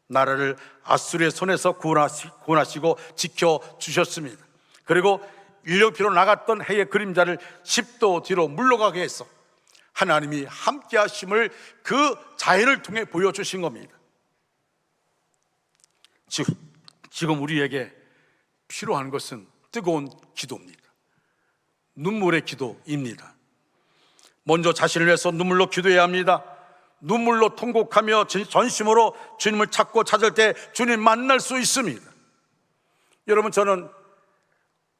A: 나라를 아수르의 손에서 구원하시고 지켜주셨습니다. 그리고 1년피로 나갔던 해의 그림자를 10도 뒤로 물러가게 해서 하나님이 함께 하심을 그 자연을 통해 보여주신 겁니다. 지금 우리에게 필요한 것은 뜨거운 기도입니다. 눈물의 기도입니다. 먼저 자신을 위해서 눈물로 기도해야 합니다. 눈물로 통곡하며 전심으로 주님을 찾을 때 주님 만날 수 있습니다. 여러분, 저는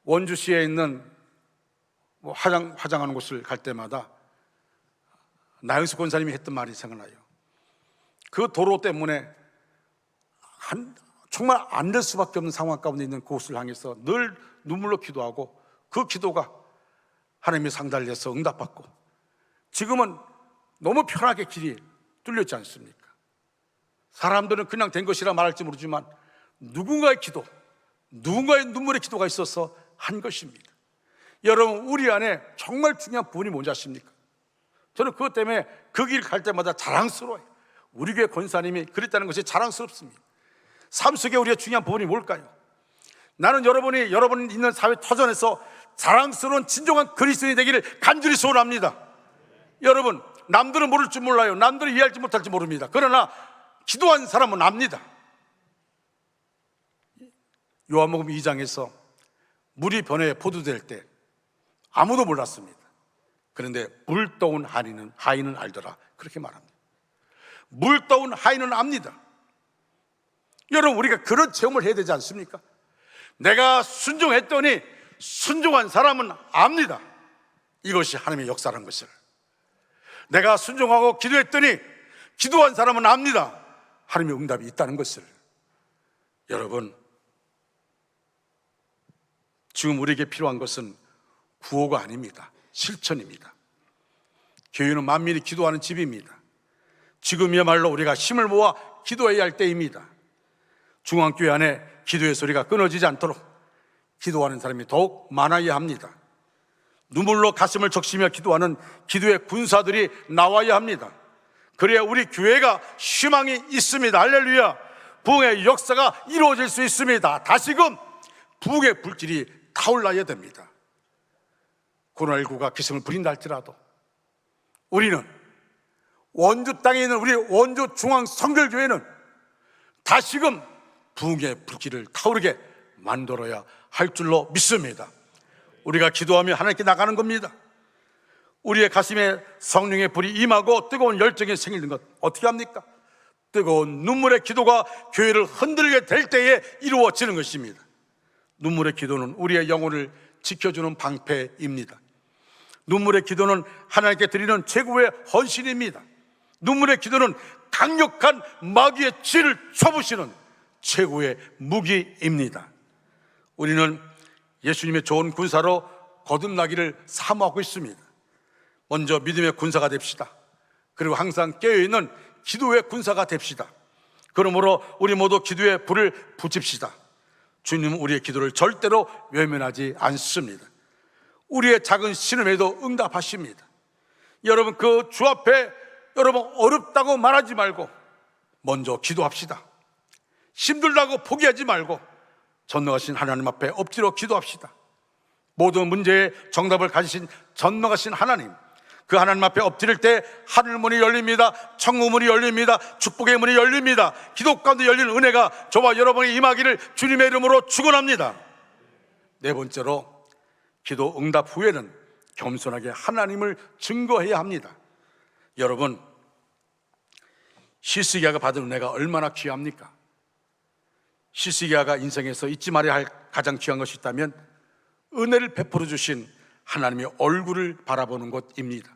A: 원주시에 있는 화장하는 곳을 갈 때마다 나영수 권사님이 했던 말이 생각나요. 그 도로 때문에 정말 안 될 수밖에 없는 상황 가운데 있는 그곳을 향해서 늘 눈물로 기도하고 그 기도가 하나님의 상달을 해서 응답받고, 지금은 너무 편하게 길이 뚫렸지 않습니까? 사람들은 그냥 된 것이라 말할지 모르지만 누군가의 기도, 누군가의 눈물의 기도가 있어서 한 것입니다. 여러분, 우리 안에 정말 중요한 부분이 뭔지 아십니까? 저는 그것 때문에 그 길 갈 때마다 자랑스러워요. 우리 교회 권사님이 그랬다는 것이 자랑스럽습니다. 삶 속에 우리의 중요한 부분이 뭘까요? 나는 여러분 있는 사회 터전에서 자랑스러운 진정한 그리스도인이 되기를 간절히 소원합니다. 여러분, 남들은 모를 줄 몰라요. 남들은 이해할지 못할지 모릅니다. 그러나 기도한 사람은 압니다. 요한복음 2장에서 물이 변해 포도될 때 아무도 몰랐습니다. 그런데 물 떠온 하인은 알더라, 그렇게 말합니다. 물 떠온 하인은 압니다. 여러분, 우리가 그런 체험을 해야 되지 않습니까? 내가 순종했더니 순종한 사람은 압니다. 이것이 하나님의 역사라는 것을. 내가 순종하고 기도했더니 기도한 사람은 압니다. 하나님의 응답이 있다는 것을. 여러분, 지금 우리에게 필요한 것은 구호가 아닙니다. 실천입니다. 교회는 만민이 기도하는 집입니다. 지금이야말로 우리가 힘을 모아 기도해야 할 때입니다. 중앙교회 안에 기도의 소리가 끊어지지 않도록 기도하는 사람이 더욱 많아야 합니다. 눈물로 가슴을 적시며 기도하는 기도의 군사들이 나와야 합니다. 그래야 우리 교회가 희망이 있습니다. 할렐루야. 부흥의 역사가 이루어질 수 있습니다. 다시금 부흥의 불길이 타올라야 됩니다. 코로나19가 기승을 부린다 할지라도 우리는 원주 땅에 있는 우리 원주 중앙성결교회는 다시금 부흥의 불길을 타오르게 만들어야 할 줄로 믿습니다. 우리가 기도하며 하나님께 나가는 겁니다. 우리의 가슴에 성령의 불이 임하고 뜨거운 열정이 생기는 것 어떻게 합니까? 뜨거운 눈물의 기도가 교회를 흔들게 될 때에 이루어지는 것입니다. 눈물의 기도는 우리의 영혼을 지켜주는 방패입니다. 눈물의 기도는 하나님께 드리는 최고의 헌신입니다. 눈물의 기도는 강력한 마귀의 쥐를 쳐부시는 최고의 무기입니다. 우리는 예수님의 좋은 군사로 거듭나기를 사모하고 있습니다. 먼저 믿음의 군사가 됩시다. 그리고 항상 깨어있는 기도의 군사가 됩시다. 그러므로 우리 모두 기도에 불을 붙입시다. 주님은 우리의 기도를 절대로 외면하지 않습니다. 우리의 작은 신음에도 응답하십니다. 여러분, 그 주 앞에 여러분 어렵다고 말하지 말고 먼저 기도합시다. 힘들다고 포기하지 말고 전능하신 하나님 앞에 엎드려 기도합시다. 모든 문제의 정답을 가지신 전능하신 하나님, 그 하나님 앞에 엎드릴 때 하늘 문이 열립니다. 천국 문이 열립니다. 축복의 문이 열립니다. 기도 가운데 열리는 은혜가 저와 여러분이 임하기를 주님의 이름으로 축원합니다. 네 번째로, 기도 응답 후에는 겸손하게 하나님을 증거해야 합니다. 여러분, 히스기야가 받은 은혜가 얼마나 귀합니까? 히스기야가 인생에서 잊지 말아야 할 가장 귀한 것이 있다면 은혜를 베풀어 주신 하나님의 얼굴을 바라보는 것입니다.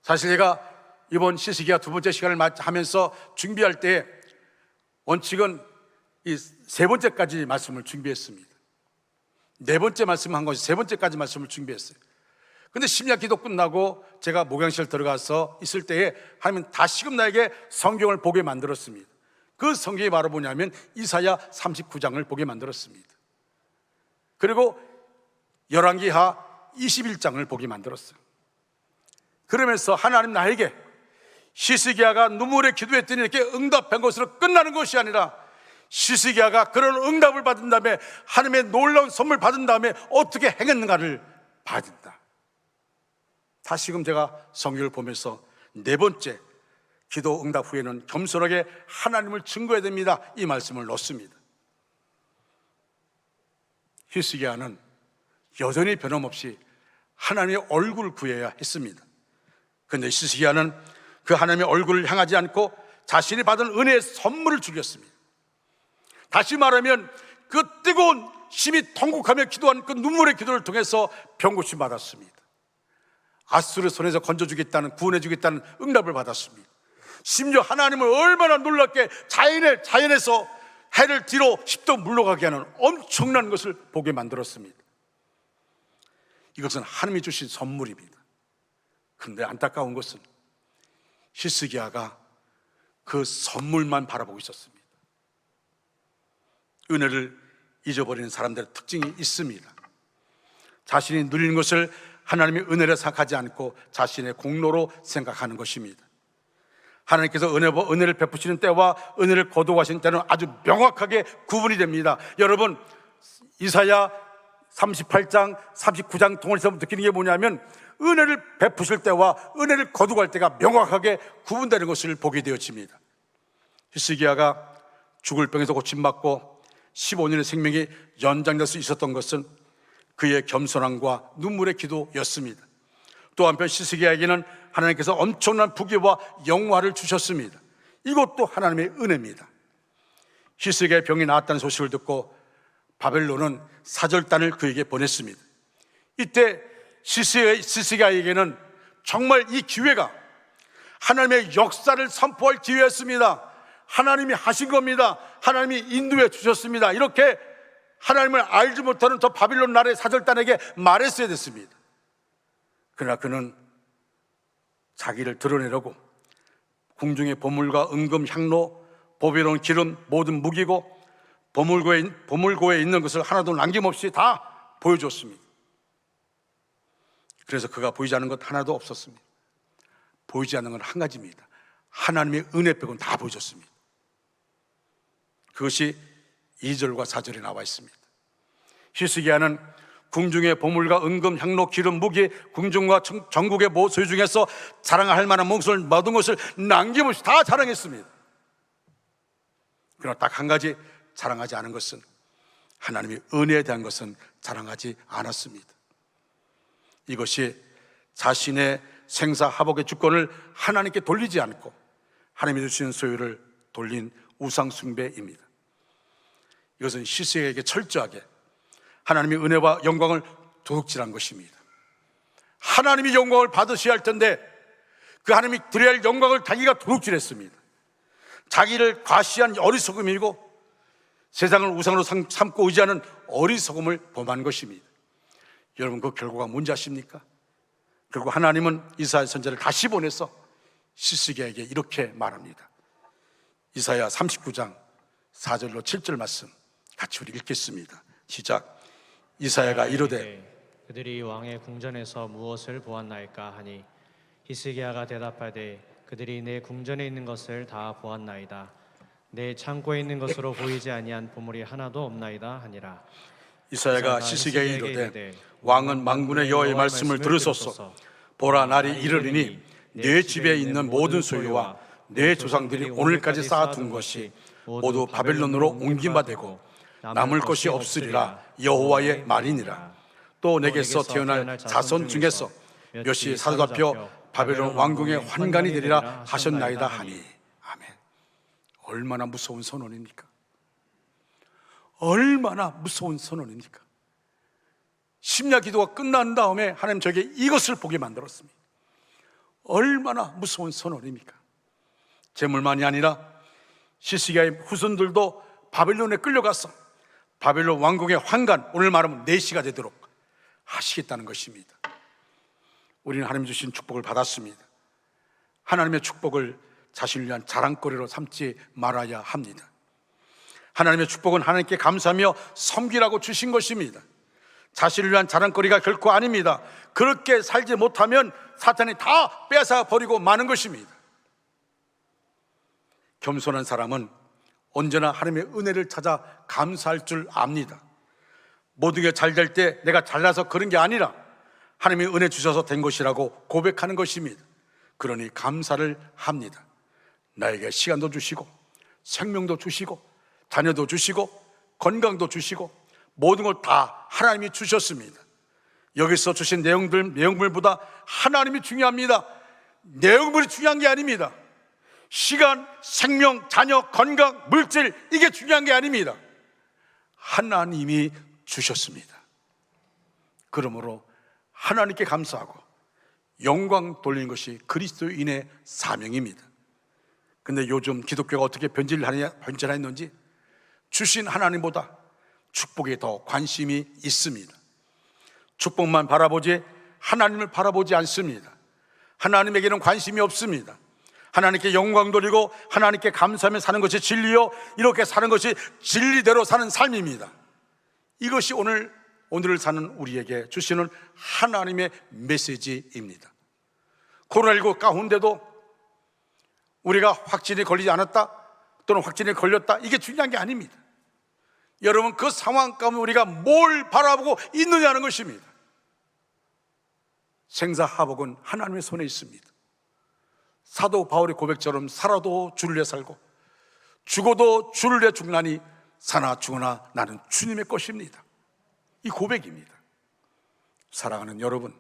A: 사실 제가 이번 히스기야 두 번째 시간을 하면서 준비할 때 원칙은 이 세 번째까지 말씀을 준비했습니다. 네 번째 말씀 한 것이 세 번째까지 말씀을 준비했어요. 근데 심야 기도 끝나고 제가 목양실 들어가서 있을 때에 하나님은 다시금 나에게 성경을 보게 만들었습니다. 그 성경이 바로 뭐냐면 이사야 39장을 보게 만들었습니다. 그리고 열왕기하 21장을 보게 만들었어요. 그러면서 하나님 나에게 히스기야가 눈물에 기도했더니 이렇게 응답한 것으로 끝나는 것이 아니라 히스기야가 그런 응답을 받은 다음에 하나님의 놀라운 선물 받은 다음에 어떻게 행했는가를 받은다. 다시금 제가 성경을 보면서 네 번째, 기도 응답 후에는 겸손하게 하나님을 증거해야 됩니다, 이 말씀을 넣습니다. 히스기야는 여전히 변함없이 하나님의 얼굴을 구해야 했습니다. 그런데 히스기야는 그 하나님의 얼굴을 향하지 않고 자신이 받은 은혜의 선물을 죽였습니다. 다시 말하면 그 뜨거운 심히 통곡하며 기도한 그 눈물의 기도를 통해서 병고침 받았습니다. 아수르 손에서 건져주겠다는, 구원해주겠다는 응답을 받았습니다. 심지어 하나님을 얼마나 놀랍게 자연에서 해를 뒤로 10도 물러가게 하는 엄청난 것을 보게 만들었습니다. 이것은 하나님이 주신 선물입니다. 그런데 안타까운 것은 히스기야가 그 선물만 바라보고 있었습니다. 은혜를 잊어버리는 사람들의 특징이 있습니다. 자신이 누리는 것을 하나님의 은혜를 생각하지 않고 자신의 공로로 생각하는 것입니다. 하나님께서 은혜를 베푸시는 때와 은혜를 거두하시는 때는 아주 명확하게 구분이 됩니다. 여러분, 이사야 38장, 39장 통해서 느끼는 게 뭐냐면 은혜를 베푸실 때와 은혜를 거두갈 때가 명확하게 구분되는 것을 보게 되어집니다. 히스기야가 죽을 병에서 고침받고 15년의 생명이 연장될 수 있었던 것은 그의 겸손함과 눈물의 기도였습니다. 또 한편 히스기야에게는 하나님께서 엄청난 부귀와 영화를 주셨습니다. 이것도 하나님의 은혜입니다. 히스기야의 병이 나았다는 소식을 듣고 바벨론은 사절단을 그에게 보냈습니다. 이때 히스기야에게는 정말 이 기회가 하나님의 역사를 선포할 기회였습니다. 하나님이 하신 겁니다. 하나님이 인도해 주셨습니다. 이렇게 하나님을 알지 못하는 저 바빌론 나라의 사절단에게 말했어야 됐습니다. 그러나 그는 자기를 드러내려고 궁중의 보물과 은금, 향로, 보배로운 기름, 모든 무기고 보물고에 있는 것을 하나도 남김없이 다 보여줬습니다. 그래서 그가 보이지 않는 것 하나도 없었습니다. 보이지 않는 건 한 가지입니다. 하나님의 은혜 빼고는 다 보여줬습니다. 그것이 2절과 4절에 나와 있습니다. 히스기야는 궁중의 보물과 은금, 향로, 기름, 무기, 궁중과 전국의 소유 중에서 자랑할 만한 모든 것을 남김없이 다 자랑했습니다. 그러나 딱 한 가지 자랑하지 않은 것은, 하나님의 은혜에 대한 것은 자랑하지 않았습니다. 이것이 자신의 생사하복의 주권을 하나님께 돌리지 않고 하나님이 주시는 소유를 돌린 우상 숭배입니다. 이것은 히스기야에게 철저하게 하나님의 은혜와 영광을 도둑질한 것입니다. 하나님이 영광을 받으셔야 할 텐데 그 하나님이 드려야 할 영광을 자기가 도둑질했습니다. 자기를 과시한 어리석음이고 세상을 우상으로 삼고 의지하는 어리석음을 범한 것입니다. 여러분, 그 결과가 뭔지 아십니까? 결국 하나님은 이사야 선지자를 다시 보내서 시스기야에게 이렇게 말합니다. 이사야 39장 4절로 7절 말씀 같이 우리 읽겠습니다. 시작. 이사야가 이르되
B: 그들이 왕의 궁전에서 무엇을 보았나이까 하니 히스기야가 대답하되 그들이 내 궁전에 있는 것을 다 보았나이다. 내 창고에 있는 것으로 보이지 아니한 보물이 하나도 없나이다 하니라.
A: 이사야가 시스기야에 이르되 왕은 만군의 여호와의 말씀을 들으소서. 보라, 날이 이르리니 네 집에 있는 모든 소유와 네 조상들이 오늘까지 쌓아둔 것이 모두 바벨론으로 옮김받되고 남을 것이 없으리라. 여호와의 말이니라. 또 내게서 태어날 자손 중에서 몇이 사로잡혀 바벨론 왕궁의 환관이 되리라 하셨나이다 하니. 아멘. 얼마나 무서운 선언입니까? 얼마나 무서운 선언입니까? 심야 기도가 끝난 다음에 하나님 저에게 이것을 보게 만들었습니다. 얼마나 무서운 선언입니까? 재물만이 아니라 시스기야의 후손들도 바벨론에 끌려가서 바벨론 왕국의 환관, 오늘 말하면 내시가 되도록 하시겠다는 것입니다. 우리는 하나님 주신 축복을 받았습니다. 하나님의 축복을 자신을 위한 자랑거리로 삼지 말아야 합니다. 하나님의 축복은 하나님께 감사하며 섬기라고 주신 것입니다. 자신을 위한 자랑거리가 결코 아닙니다. 그렇게 살지 못하면 사탄이 다 뺏어 버리고 마는 것입니다. 겸손한 사람은 언제나 하나님의 은혜를 찾아 감사할 줄 압니다. 모든 게 잘 될 때 내가 잘나서 그런 게 아니라 하나님이 은혜 주셔서 된 것이라고 고백하는 것입니다. 그러니 감사를 합니다. 나에게 시간도 주시고 생명도 주시고 자녀도 주시고 건강도 주시고 모든 걸 다 하나님이 주셨습니다. 여기서 주신 내용물보다 하나님이 중요합니다. 내용물이 중요한 게 아닙니다. 시간, 생명, 자녀, 건강, 물질, 이게 중요한 게 아닙니다. 하나님이 주셨습니다. 그러므로 하나님께 감사하고 영광 돌리는 것이 그리스도인의 사명입니다. 근데 요즘 기독교가 어떻게 변질하였는지 주신 하나님보다 축복에 더 관심이 있습니다. 축복만 바라보지 하나님을 바라보지 않습니다. 하나님에게는 관심이 없습니다. 하나님께 영광 돌리고 하나님께 감사하며 사는 것이 진리요, 이렇게 사는 것이 진리대로 사는 삶입니다. 이것이 오늘을 사는 우리에게 주시는 하나님의 메시지입니다. 코로나19 가운데도 우리가 확진이 걸리지 않았다 또는 확진이 걸렸다, 이게 중요한 게 아닙니다. 여러분, 그 상황 가운데 우리가 뭘 바라보고 있느냐는 것입니다. 생사화복은 하나님의 손에 있습니다. 사도 바울의 고백처럼 살아도 주를 위해 살고 죽어도 주를 위해 죽나니 사나 죽으나 나는 주님의 것입니다. 이 고백입니다. 사랑하는 여러분,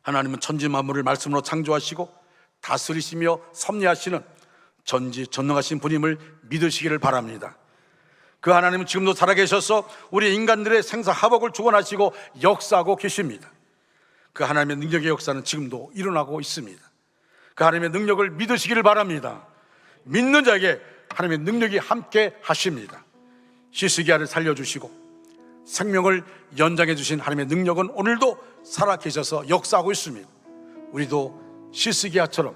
A: 하나님은 천지 만물을 말씀으로 창조하시고 다스리시며 섭리하시는 전지전능하신 분임을 믿으시기를 바랍니다. 그 하나님은 지금도 살아계셔서 우리 인간들의 생사화복을 주관하시고 역사하고 계십니다. 그 하나님의 능력의 역사는 지금도 일어나고 있습니다. 그 하나님의 능력을 믿으시기를 바랍니다. 믿는 자에게 하나님의 능력이 함께 하십니다. 시스기야를 살려주시고 생명을 연장해 주신 하나님의 능력은 오늘도 살아계셔서 역사하고 있습니다. 우리도 시스기야처럼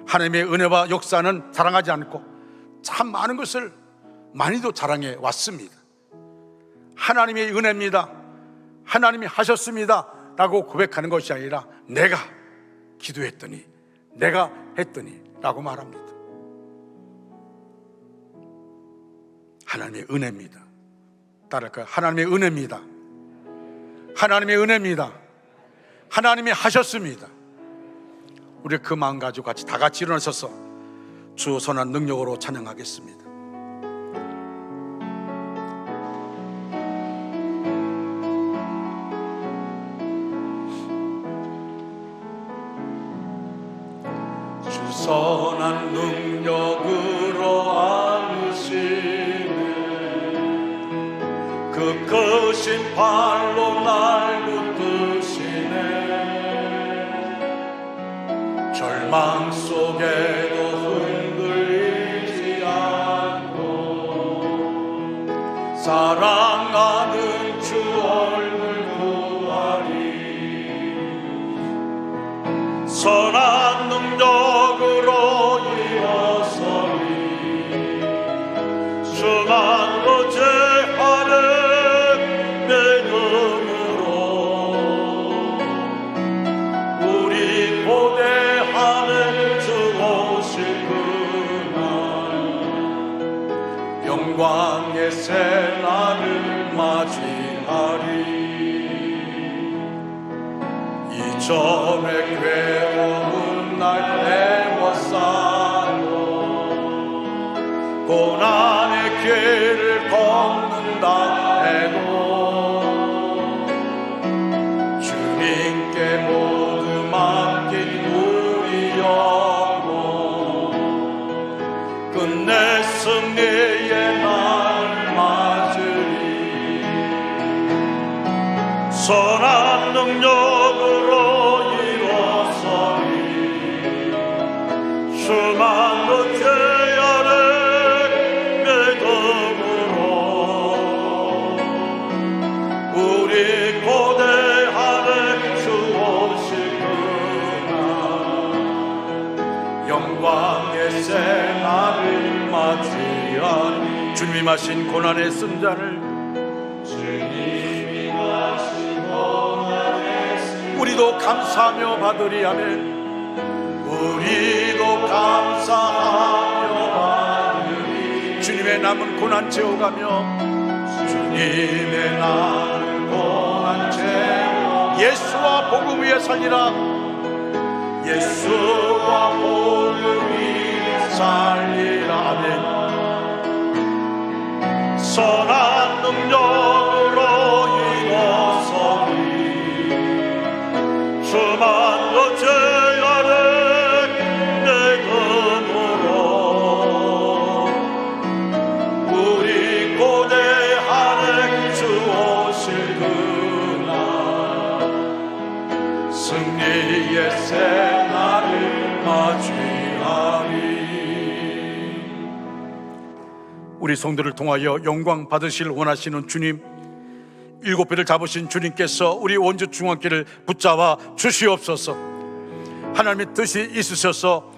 A: 하나님의 은혜와 역사는 자랑하지 않고 참 많은 것을 많이도 자랑해 왔습니다. 하나님의 은혜입니다, 하나님이 하셨습니다 라고 고백하는 것이 아니라 내가 기도했더니, 내가 했더니 라고 말합니다. 하나님의 은혜입니다. 따를까요? 하나님의 은혜입니다. 하나님의 은혜입니다. 하나님이 하셨습니다. 우리 그 마음 가지고 다 같이 일어나셔서 주 선한 능력으로 찬양하겠습니다. 주 선한 능력으로 안으시네, 그 크신 팔로 날 붙드시네. 절망 속에도 흔들리지 않고 사랑하는 주 얼굴 보아리. 맞이하리. 이전에 괴로운 날 애워싸고 고난의 길을 걷는다 해도 주님께 모두 맡긴 우리 영혼 끝내 승리의 날 맞으리. 선한 능력으로 일어서리. 수많은 죄 아래 믿음으로 우리 고대하네 주 오실 그날 영광의 새날을 맞이하니. 주님이 마신 고난의 쓴 잔을 우리도 감사하며 받으리. 아멘. 우리도 감사하며 받으리. 주님의 남은 고난 채워가며 주님의 남은 고난 채워 예수와 복음 위에 살리라. 예수와 복음 위에 살리라. 아멘. 선한 능력으로 일어서리. 수많은 죄 아래 믿음으로 우리 고대하네 주 오실 그날 승리의 새날을 맞이하리. 우리 성도를 통하여 영광 받으실 원하시는 주님, 7배를 잡으신 주님께서 우리 원주 중앙교회를 붙잡아 주시옵소서. 하나님의 뜻이 있으셔서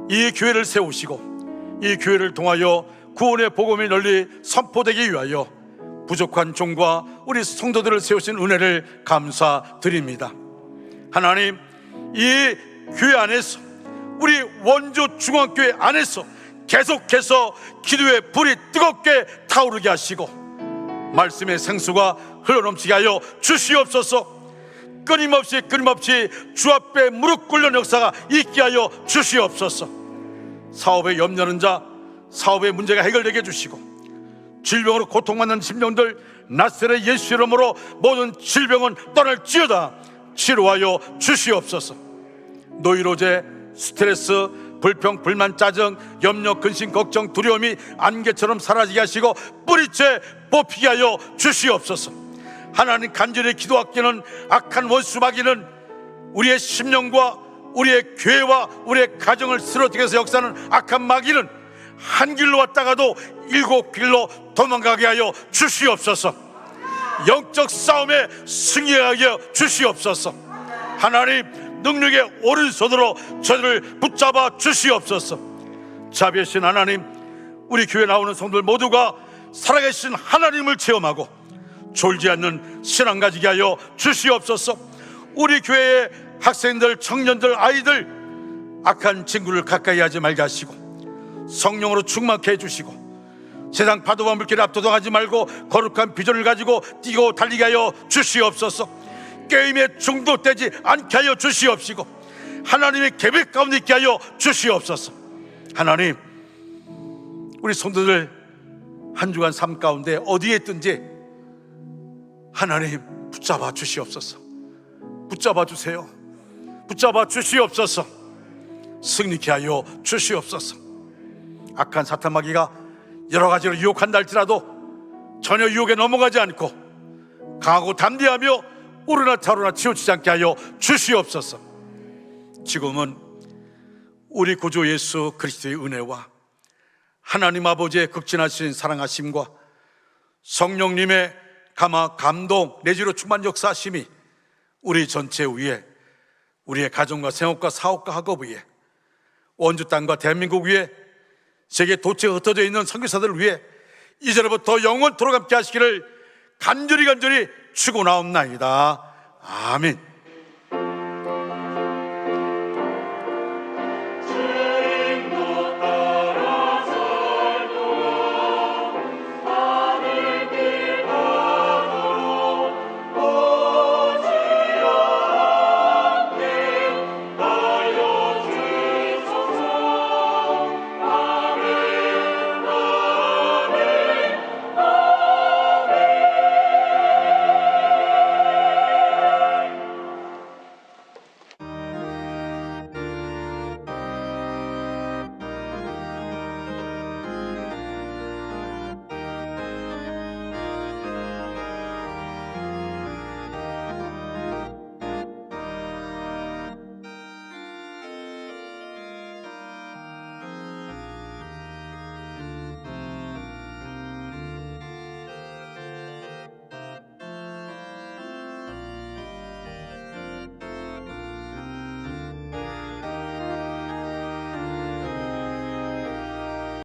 A: 이 교회를 세우시고 이 교회를 통하여 구원의 복음이 널리 선포되기 위하여 부족한 종과 우리 성도들을 세우신 은혜를 감사드립니다. 하나님, 이 교회 안에서 우리 원주 중앙교회 안에서 계속해서 기도의 불이 뜨겁게 타오르게 하시고 말씀의 생수가 흘러넘치게 하여 주시옵소서. 끊임없이 주 앞에 무릎 꿇는 역사가 있게 하여 주시옵소서. 사업에 염려하는 자 사업의 문제가 해결되게 해주시고 질병으로 고통받는 심령들 나사렛 예수 이름으로 모든 질병은 떠날지어다 치료하여 주시옵소서. 노이로제, 스트레스, 불평, 불만, 짜증, 염려, 근심, 걱정, 두려움이 안개처럼 사라지게 하시고 뿌리째 뽑히게 하여 주시옵소서. 하나님, 간절히 기도하기는 악한 원수 마귀는 우리의 심령과 우리의 교회와 우리의 가정을 쓰러뜨리게 해서 역사하는 악한 마귀는 한 길로 왔다가도 7길로 도망가게 하여 주시옵소서. 영적 싸움에 승리하게 하여 주시옵소서. 하나님, 능력의 오른손으로 저들을 붙잡아 주시옵소서. 자비하신 하나님, 우리 교회 나오는 성도들 모두가 살아계신 하나님을 체험하고 졸지 않는 신앙 가지게 하여 주시옵소서. 우리 교회의 학생들, 청년들, 아이들 악한 친구를 가까이 하지 말게 하시고 성령으로 충만케 해주시고 세상 파도와 물결에 압도당하지 말고 거룩한 비전을 가지고 뛰고 달리게 하여 주시옵소서. 게임에 중독되지 않게 하여 주시옵시고 하나님의 계획 가운데 있게 하여 주시옵소서. 하나님, 우리 성도들 한 주간 삶 가운데 어디에 있든지 하나님 붙잡아 주시옵소서. 붙잡아 주세요. 붙잡아 주시옵소서. 승리케 하여 주시옵소서. 악한 사탄 마귀가 여러 가지로 유혹한다 할지라도 전혀 유혹에 넘어가지 않고 강하고 담대하며 오르나 타오르나 치우치지 않게 하여 주시옵소서. 지금은 우리 구주 예수 그리스도의 은혜와 하나님 아버지의 극진하신 사랑하심과 성령님의 감동 내지로 충만 역사하심이 우리 전체 위에, 우리의 가정과 생업과 사업과 학업 위에, 원주 땅과 대한민국 위에, 세계 도처에 흩어져 있는 선교사들을 위해 이제부터 영원토록 함께 하시기를 간절히 축원하옵나이다. 아멘.